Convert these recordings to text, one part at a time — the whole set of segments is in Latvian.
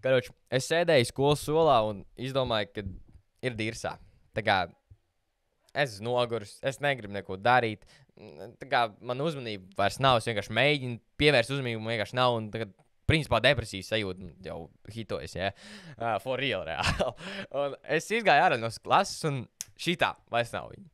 Karoči, es sēdēju skolas solā un izdomāju, ka ir dirsā. Tā kā es esmu noguris, es negribu neko darīt. Tā kā man uzmanība vairs nav, es vienkārši mēģinu pievērst uzmanību, man vienkārši nav. Un tagad, principā, depresijas sajūta jau hitojas, ja? For real, reāli. Un es izgāju ārā no klases un šitā vairs nav viņa.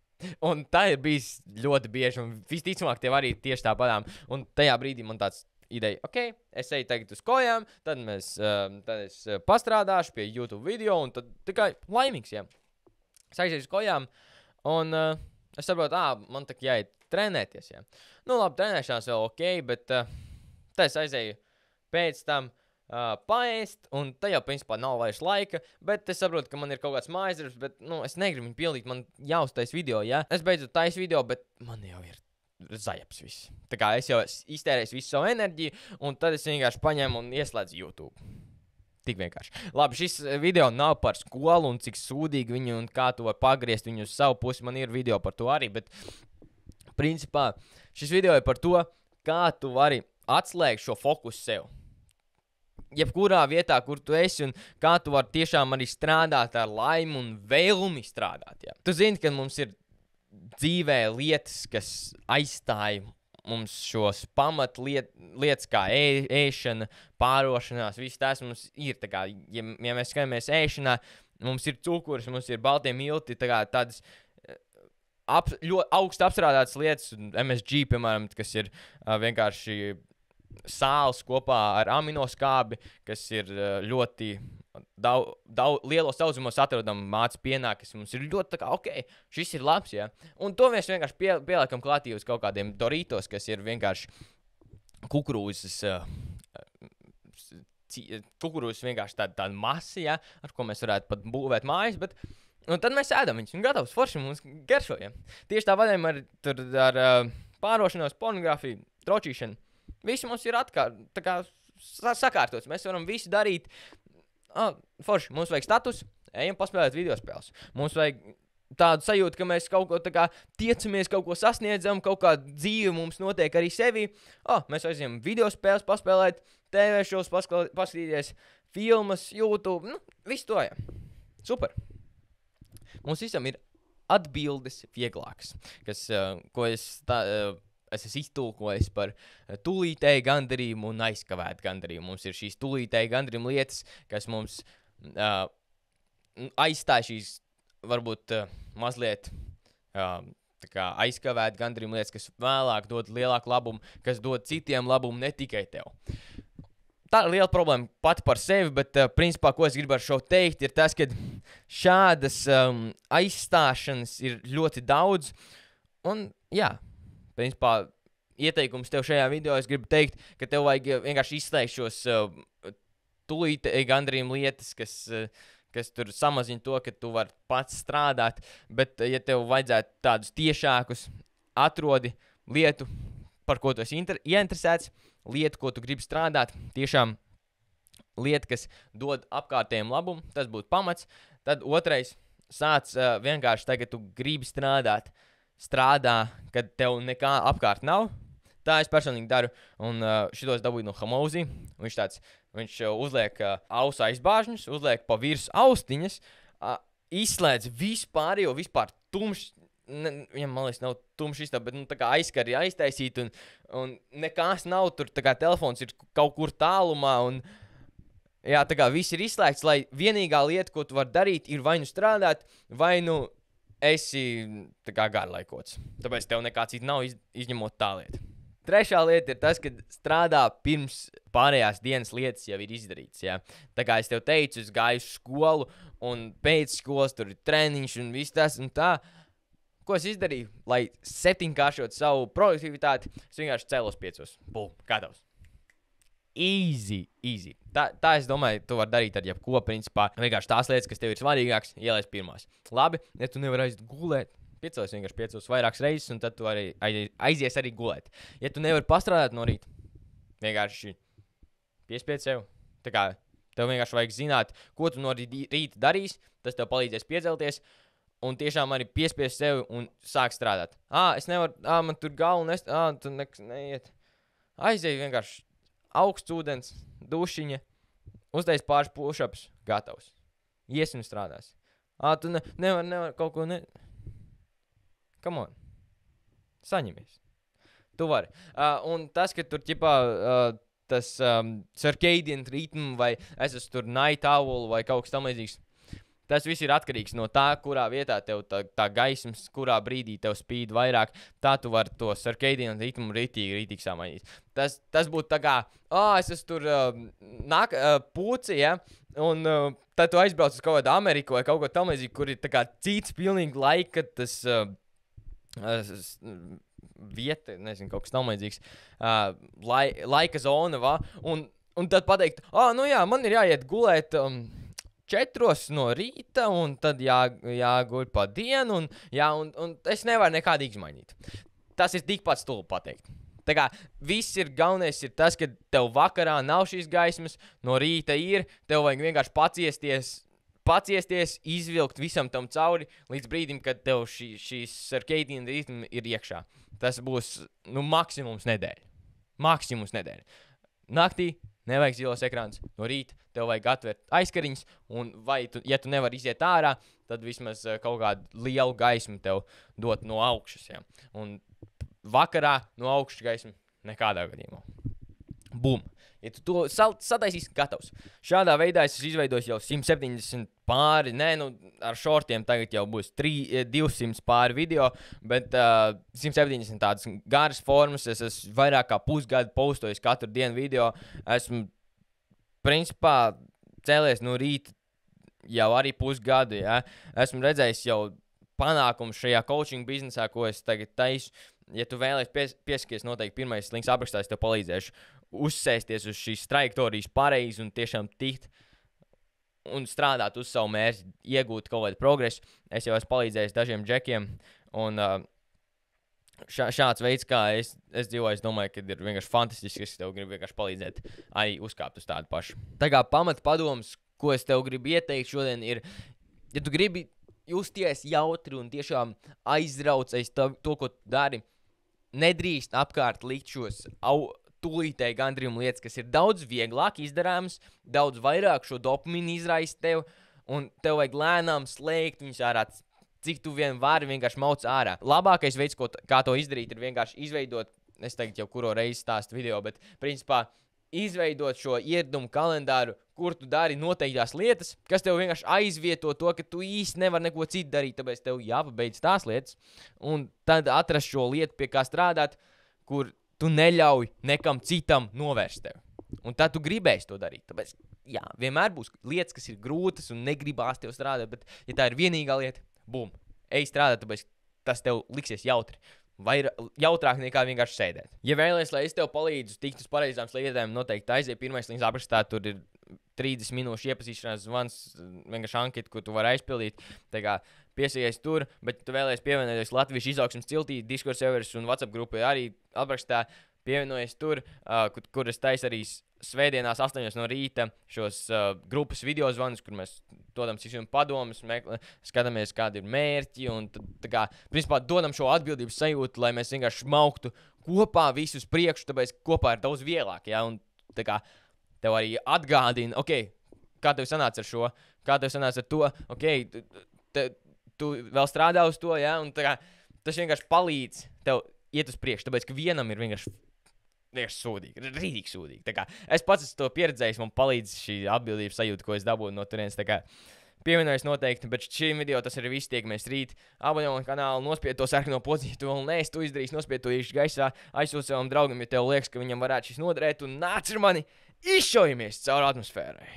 Un tā ir bijis ļoti bieži, un visticamāk tev arī tieši tāpatām. Un tajā brīdī man tāds ideja, ok, es eju tagad uz kojām, tad es pastrādāšu pie YouTube video, un tad tikai laimīgs, ja. Es aizēju uz kojām, un es saprotu, man tā kā jāiet trenēties, ja. Nu, labi, trenēšanās vēl ok, bet tad es aizēju pēc tam paēst, un tā jau, principā, nav vairs laika, bet es saprotu, ka man ir kaut kāds mājasdarbs, bet, nu, es negribu viņu pildīt, man jāuztais video, ja. Es beidzot taisu video, bet man jau ir zajaps viss. Tā kā es jau iztērēju visu savu enerģiju, un tad es vienkārši paņēmu un ieslēdzu YouTube. Tik vienkārši. Labi, šis video nav par skolu un cik sūdīgi viņu un kā tu var pagriezt viņu uz savu pusi. Man ir video par to arī, bet principā šis video ir par to, kā tu vari atslēgt šo fokusu sev. Jebkurā vietā, kur tu esi un kā tu vari tiešām arī strādāt ar laimu un vēlmi strādāt. Ja. Tu zini, ka mums ir dzīvē lietas, kas aizstāja mums šos pamatlietas kā ēšana, pārošanās, viss tās mums ir. Tā kā, ja mēs skatāmies ēšanā, mums ir cukurs, mums ir baltie milti, tā kā tādas ļoti augstu apstrādātas lietas, MSG, piemēram, kas ir vienkārši sāls kopā ar aminoskābi, kas ir ļoti lielos daudzumos atrodam mācas pienā, kas mums ir ļoti tā kā, ok, šis ir labs, ja. Un to mēs vienkārši pieliekam klātī uz kaut kādiem Doritos, kas ir vienkārši kukurūzas vienkārši tāda masa, ja, ar ko mēs varētu pat būvēt mājas, bet un tad mēs ēdam viņus un gatavs forši mums garšo, ja. Tieši tā vadiem ar pārošanos, pornogrāfiju, tročīšanu. Visi mums ir sakārtots. Mēs varam visu darīt. Forši, mums vajag status, ejam paspēlēt videospēles. Mums vajag tādu sajūtu, ka mēs kaut ko tā kā tiecamies, kaut ko sasniedzam, kaut kā dzīve mums notiek arī sevī. Mēs aizjām videospēles paspēlēt, TV šovs paskatīties, filmas, YouTube, nu, visu to, jā. Super. Mums visam ir atbildes vieglākas, ko es esmu iztulkojis par tūlītēju gandarījumu un aizkavētu gandarījumu. Mums ir šīs tūlītēju gandarījuma lietas, kas mums aizstāja šīs, varbūt mazliet tā kā aizkavētu gandarījuma lietas, kas vēlāk dod lielāku labumu, kas dod citiem labumu, ne tikai tev. Tā ir liela problēma pati par sevi, bet principā, ko es gribu ar šo teikt, ir tas, ka šādas aizstāšanas ir ļoti daudz, un jā, principā, ieteikums tev šajā video, es gribu teikt, ka tev vajag vienkārši izslēgt šos tūlītēju gandarījumu lietas, kas tur samazina to, ka tu vari pats strādāt, bet ja tev vajadzētu tādus tiešākus, atrodi lietu, par ko tu esi ieinteresēts, lietu, ko tu gribi strādāt, tiešām lieta, kas dod apkārtējiem labumu, tas būtu pamats. Tad otrais, sāc vienkārši tagad tu gribi strādā, kad tev nekā apkārt nav. Tā es personīgi daru, un šitos dabūju no Hamouzi. Viņš uzliek ausu aizbāžņus, uzliek pa virs austiņas, izslēdz vispār, jo vispār tumšs, viņam, man liekas, nav tumšs istabs, bet, nu, tā kā aizskari aiztaisīt, un nekas nav tur, tā kā telefons ir kaut kur tālumā, un, jā, tā kā viss ir izslēgts, lai vienīgā lieta, ko tu vari darīt, ir vai nu strādāt, vai nu esi tā kā garlaikots. Tāpēc tev nekā cita nav izņemot tā lieta. Trešā lieta ir tas, ka strādā pirms pārējās dienas lietas jau ir izdarīts. Ja? Tā kā es tev teicu, es gāju uz skolu un pēc skolas tur ir treniņš un viss tas un tā. Ko es izdarīju, lai 7-kāršot savu produktivitāti, es vienkārši cēlos 5. Gatavs. Easy. Tā es domāju, tu vari darīt ar jebko, principā. Vienkārši tās lietas, kas tev ir svarīgākas, ielaist pirmās. Labi, ja tu nevari aiziet gulēt, piecos vairākas reizes, un tad tu arī aizies arī gulēt. Ja tu nevari pastrādāt no rīta, vienkārši piespied sev. Tā kā tev vienkārši vajag zināt, ko tu no rīta darīsi, tas tev palīdzēs piecelties, un tiešām arī piespiest sev un sāk strādāt. Es nevaru, man tur galva tur neiet. Aizēju vienkārši augsts ūdens, dušiņa, uztais pāris push-ups, gatavs. Iesim strādās. Tu nevar kaut ko Come on. Saņemies. Tu vari. Un tas, ka tur ķipā tas circadian ritmu vai es esmu tur night owl vai kaut kas tam līdzīgs, tas viss ir atkarīgs no tā, kurā vietā tev tā gaismas, kurā brīdī tev spīd vairāk, tā tu vari to circadian ritmu rītīgi samainīt. Tas būtu tā kā, es esmu tur pūci, ja, un tad tu aizbrauc uz kaut kādu Ameriku vai kaut ko tam līdzīgi, kur ir tā kā cits pilnīgi laika, tas vieta, nezinu, kaut kas tam līdzīgs, laika zona, va, un tad pateikt, nu jā, man ir jāiet gulēt 4 no rīta, un tad jāguļ pa dienu, un es nevaru nekādi izmainīt. Tas ir tikpat stulbi pateikt. Tā kā viss ir galvenais ir tas, ka tev vakarā nav šīs gaismas, no rīta ir, tev vajag vienkārši paciesties, izvilkt visam tam cauri līdz brīdim, kad tev šīs circadian ritmi ir iekšā. Tas būs, maksimums nedēļa. Maksimums nedēļa. Naktī nevajag zilos ekrāns. No rīta tev vajag atvērt aizkariņas, un ja tu nevari iziet ārā, tad vismaz kaut kādu lielu gaismu tev dot no augšas. Ja? Un vakarā no augšas gaismu nekādā gadījumā. Bum! Ja tu to sataisīsi, gatavs. Šādā veidā es izveidojis jau 170 pāri, ar šortiem tagad jau būs 200 pāri video, bet 170 tādas garas formas, es esmu vairāk kā pusgadu postojis katru dienu video, esmu principā cēlies no rīta jau arī pusgadu, ja? Esmu redzējis jau panākumus šajā coaching biznesā, ko es tagad taisu. Ja tu vēlies pieskaties, noteikti pirmais links aprakstā, es tev palīdzēšu uzsēsties uz šīs trajektorijas pareizi un tiešām tikt un strādāt uz savu mērķi, iegūt kaut kādu progresu. Es jau esmu palīdzējis dažiem džekiem, un šāds veids, kā es dzīvoju, es domāju, ka ir vienkārši fantastiski, es tev gribu vienkārši palīdzēt arī uzkāpt uz tādu pašu. Tā kā pamat padoms, ko es tev gribu ieteikt šodien ir, ja tu gribi justies jautri un tiešām aizrauc aiz to, ko tu dari, nedrīkst apkārt likt šos tūlītēji gandrījumu lietas, kas ir daudz vieglāk izdarāmas, daudz vairāk šo dopamīnu izraisa tev, un tev vajag lēnām slēgt viņus ārā, cik tu vien vari vienkārši mauc ārā. Labākais veids, kā to izdarīt, ir vienkārši izveidot, es tagad jau kuro reizi stāstu video, bet principā izveidot šo ieradumu kalendāru, kur tu dari noteiktās lietas, kas tev vienkārši aizvieto to, ka tu īsti nevar neko citu darīt, tāpēc tev jāpabeidz tās lietas, un tad atrast šo lietu, pie kā strādāt, kur tu neļauj nekam citam novērst tevi. Un tad tu gribēsi to darīt, tāpēc, jā, vienmēr būs lietas, kas ir grūtas un negribās tev strādāt, bet, ja tā ir vienīgā lieta, bum, ej strādāt, tāpēc tas tev liksies jautri. Vai jautrāk nekā vienkārši sēdēt. Ja vēlies, lai es tev palīdzu tikt uz pareizām sliedēm, noteikti aiziet pirmais links aprakstā, tur ir 30 minūšu iepazīšanās zvans, vienkārši anketa, ko tu vari aizpildīt. Tā kā piesaies tur, bet tu vēlies pievienoties Latvijas izaugsmes ciltī, Discord serveris un WhatsApp grupai arī aprakstā. Pievienojies tur, kur es taisu arī svētdienās 8 no rīta šos grupas video zvanus, kur mēs dodam citiem padomus, skatāmies, kādi ir mērķi, un tā kā, principā, dodam šo atbildības sajūtu, lai mēs vienkārši smauktu kopā visus priekšu, tāpēc kopā ir daudz vieglāk, ja, un tā kā, tev arī atgādina, kā tev sanāca ar šo, kā tev sanāca ar to, tu vēl strādā uz to, ja, un tā kā, tas vienkārši palīdz tev iet uz priekšu, tāpēc, ka vienam ir vienkārši sūdīgi, rītīgi sūdīgi. Tā kā es pats esmu to pieredzējis, man palīdz šī atbildības sajūta, ko es dabūju no turienes. Tā kā pievienojies noteikti, bet šīm video tas arī viss tiekamies rīt. Abonē man kanālu, nospied to sarkano podziņu, tu vēl neesi to izdarījis, nospied to īši gaisā, aizsūti savam draugam, ja tev liekas, ka viņam varētu šis noderēt, un nāc ar mani, izšaujamies caur atmosfērai.